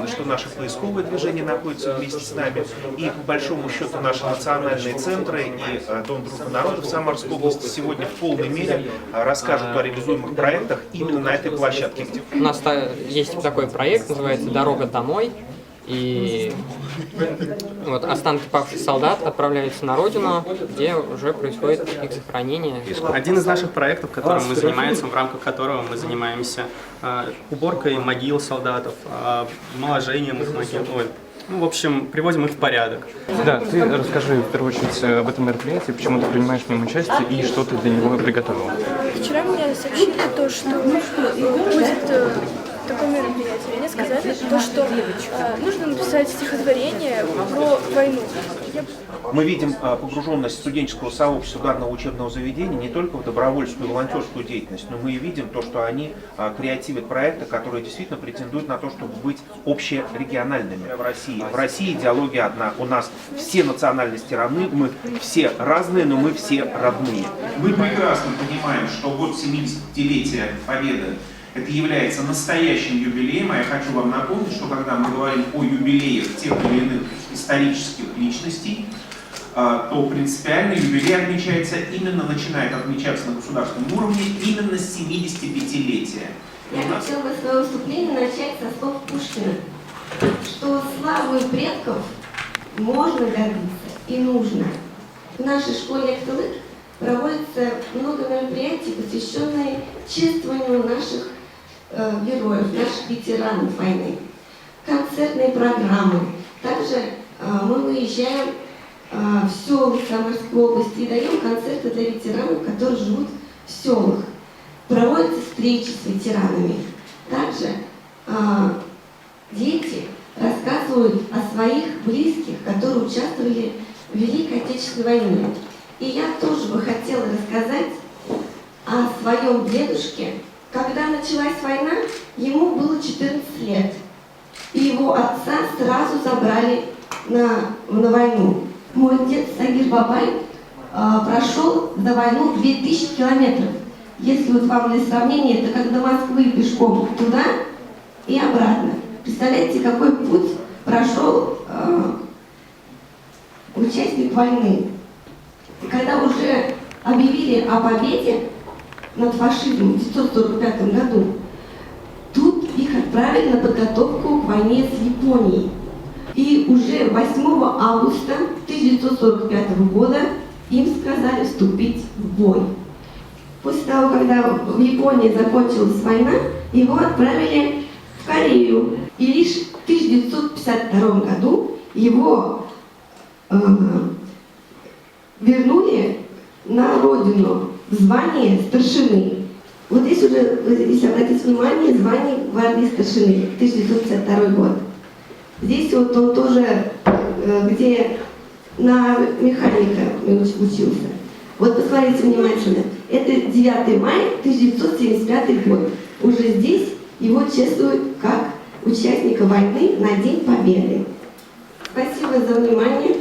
рады, что наше поисковое движение находится вместе с нами. И по большому счету наши национальные центры и Дом дружбы народов Самарской области сегодня в полной мере расскажут о реализуемых проектах именно на этой площадке. У нас есть такой проект, называется «Дорога домой». И вот останки павших солдат отправляются на родину, где уже происходит их захоронение. Один из наших проектов, которым мы занимаемся, в рамках которого мы занимаемся уборкой могил солдатов, омоложением их могил. Ну, в общем, приводим их в порядок. Да, ты расскажи в первую очередь об этом мероприятии, почему ты принимаешь в нем участие и что ты для него приготовил. Вчера мне сообщили то, что будет такое мероприятие. Мне сказали то, что нужно написать стихотворение про войну. Мы видим погруженность студенческого сообщества данного учебного заведения не только в добровольческую и волонтерскую деятельность, но мы и видим то, что они креативят проекты, которые действительно претендуют на то, чтобы быть общерегиональными в России. В России идеология одна. У нас все национальности равны, мы все разные, но мы все родные. Мы прекрасно понимаем, что год 75-летия Победы это является настоящим юбилеем, а я хочу вам напомнить, что когда мы говорим о юбилеях тех или иных исторических личностей, то принципиально юбилей отмечается именно, начинает отмечаться на государственном уровне именно с 75-летия. Я хотела бы свое выступление начать со слов Пушкина, что славой предков можно гордиться и нужно. В нашей школе «Актылык» проводится много мероприятий, посвященные чествованию наших героев, наших ветеранов войны, концертные программы. Также мы выезжаем в села Самарской области и даем концерты для ветеранов, которые живут в селах. Проводятся встречи с ветеранами. Также дети рассказывают о своих близких, которые участвовали в Великой Отечественной войне. И я тоже бы хотела рассказать о своем дедушке. Когда началась война, ему было 14 лет, и его отца сразу забрали на войну. Мой дед Сагир Бабай прошел за войну 2000 километров. Если вот вам для сравнения, это как до Москвы пешком туда и обратно. Представляете, какой путь прошел участник войны. И когда уже объявили о победе над фашизмом в 1945 году, тут их отправили на подготовку к войне с Японией. И уже 8 августа 1945 года им сказали вступить в бой. После того, когда в Японии закончилась война, его отправили в Корею. И лишь в 1952 году его вернули на родину в звание старшины. Вот здесь уже, если обратить внимание, звание гвардии старшины, 1952 год. Здесь вот он тоже, где на механика учился. Вот посмотрите внимательно, это 9 мая 1975 год. Уже здесь его чествуют как участника войны на День Победы. Спасибо за внимание.